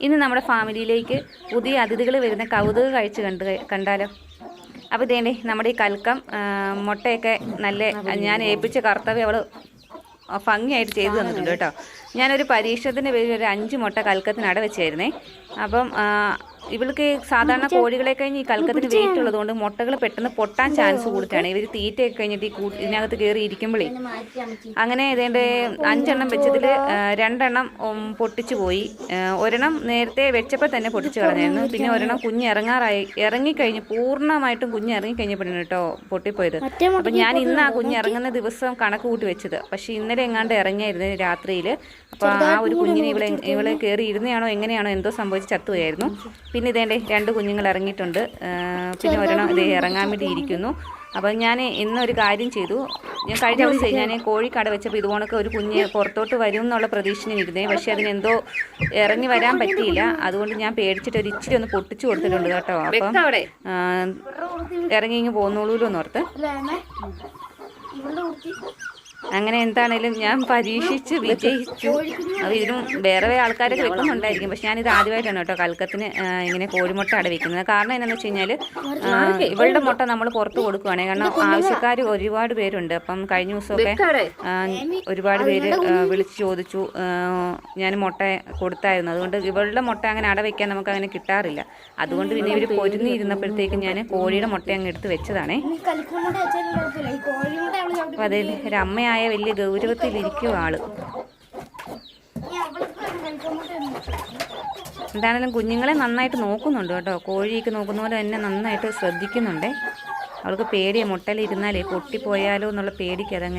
ഇന്ന് നമ്മുടെ ഫാമിലിയിലേക്ക് പുതിയ അതിഥികൾ വരുന്ന കൗതുക കാഴ്ച കണ്ടാലോ. അപ്പോൾ ഇതേണ്ടേ നമ്മുടെ ഈ കൽക്കം മുട്ടയൊക്കെ നല്ല ഞാൻ ഏൽപ്പിച്ച കർത്തവ്യം അവൾ ഭംഗിയായിട്ട് ചെയ്തു തന്നിട്ടുണ്ട് കേട്ടോ. ഞാനൊരു പരീക്ഷണത്തിൻ്റെ പേരിൽ ഒരു 5 മുട്ട കൽക്കത്തിന് അടവെച്ചായിരുന്നേ. അപ്പം ഇവൾക്ക് സാധാരണ കോഴികളെ കഴിഞ്ഞ് ഈ കൽക്കത്തിന് വെയിറ്റ് ഉള്ളതുകൊണ്ട് മുട്ടകൾ പെട്ടെന്ന് പൊട്ടാൻ ചാൻസ് കൂടുതലാണ്. ഇവർ തീറ്റയൊക്കെ കഴിഞ്ഞിട്ട് ഇതിനകത്ത് കയറി ഇരിക്കുമ്പോഴേ അങ്ങനെ ഇതേണ്ട 5 എണ്ണം വെച്ചതിൽ 2 എണ്ണം പൊട്ടിച്ചു പോയി. ഒരെണ്ണം നേരത്തെ വെച്ചപ്പോൾ തന്നെ പൊട്ടിച്ച് കളഞ്ഞായിരുന്നു. പിന്നെ ഒരെണ്ണം കുഞ്ഞ് ഇറങ്ങിക്കഴിഞ്ഞ് പൂർണ്ണമായിട്ടും കുഞ്ഞ് ഇറങ്ങിക്കഴിഞ്ഞപ്പോഴാണ് കേട്ടോ പൊട്ടിപ്പോയത്. അപ്പം ഞാൻ ഇന്ന് ആ കുഞ്ഞ് ഇറങ്ങുന്ന ദിവസം കണക്ക് കൂട്ടി വെച്ചത്. പക്ഷേ ഇന്നലെ എങ്ങാണ്ട് ഇറങ്ങിയായിരുന്നു രാത്രിയിൽ. അപ്പോൾ ആ ഒരു കുഞ്ഞിനെ ഇവളെ കയറി ഇരുന്നയാണോ എങ്ങനെയാണോ എന്തോ സംഭവിച്ച് ചത്തുപോയായിരുന്നു. പിന്നെ ഇതേണ്ടേ 2 കുഞ്ഞുങ്ങൾ ഇറങ്ങിയിട്ടുണ്ട്. പിന്നെ ഒരെണ്ണം ഇതേ ഇറങ്ങാൻ വേണ്ടി ഇരിക്കുന്നു. അപ്പം ഞാൻ ഇന്നൊരു കാര്യം ചെയ്തു. ഞാൻ കഴിഞ്ഞ ദിവസം ഞാൻ കോഴിക്കട വെച്ചപ്പോൾ ഇതുപോലൊക്കെ ഒരു കുഞ്ഞ് പുറത്തോട്ട് വരും എന്നുള്ള പ്രതീക്ഷയിൽ ഇരുന്നേ. പക്ഷേ അതിനെന്തോ ഇറങ്ങി വരാൻ പറ്റിയില്ല. അതുകൊണ്ട് ഞാൻ പേടിച്ചിട്ട് ഒരു ഇച്ചിരി ഒന്ന് പൊട്ടിച്ചു കൊടുത്തിട്ടുണ്ട് കേട്ടോ. അപ്പം ഇറങ്ങി ഇങ്ങ് പോന്നോളൂല്ലോ എന്നോർത്ത്. അങ്ങനെ എന്താണേലും ഞാൻ പരീക്ഷിച്ച് വിജയിച്ചു. അത് ഇതിനും വേറെ ആൾക്കാരൊക്കെ വെക്കുന്നുണ്ടായിരിക്കും. പക്ഷെ ഞാനിത് ആദ്യമായിട്ടാണ് കേട്ടോ കൽക്കത്തിന് ഇങ്ങനെ കോഴിമുട്ട അടവെക്കുന്നത്. കാരണം എന്താണെന്ന് വെച്ച് കഴിഞ്ഞാൽ ഇവളുടെ മുട്ട നമ്മൾ പുറത്ത് കൊടുക്കുകയാണ്. കാരണം ആവശ്യക്കാർ ഒരുപാട് പേരുണ്ട്. അപ്പം കഴിഞ്ഞ ദിവസമൊക്കെ ഒരുപാട് പേര് വിളിച്ച് ചോദിച്ചു. ഞാൻ മുട്ട കൊടുത്തായിരുന്നു. അതുകൊണ്ട് ഇവളുടെ മുട്ട അങ്ങനെ അടവെക്കാൻ നമുക്ക് അങ്ങനെ കിട്ടാറില്ല. അതുകൊണ്ട് പിന്നെ ഇവർ പൊരുന്നിരുന്നപ്പോഴത്തേക്കും ഞാൻ കോഴിയുടെ മുട്ട അങ്ങ് എടുത്ത് വെച്ചതാണേ. അപ്പം അതിൽ ഒരു അമ്മയായ വലിയ ഗൗരവത്തിലിരിക്കും ആള്. എന്താണെങ്കിലും കുഞ്ഞുങ്ങളെ നന്നായിട്ട് നോക്കുന്നുണ്ട് കേട്ടോ. കോഴിയൊക്കെ നോക്കുന്ന പോലെ തന്നെ നന്നായിട്ട് ശ്രദ്ധിക്കുന്നുണ്ടേ. അവൾക്ക് പേടിയാണ് മുട്ടയിലിരുന്നാലേ പൊട്ടിപ്പോയാലോ എന്നുള്ള പേടിക്ക് അതങ്ങനെ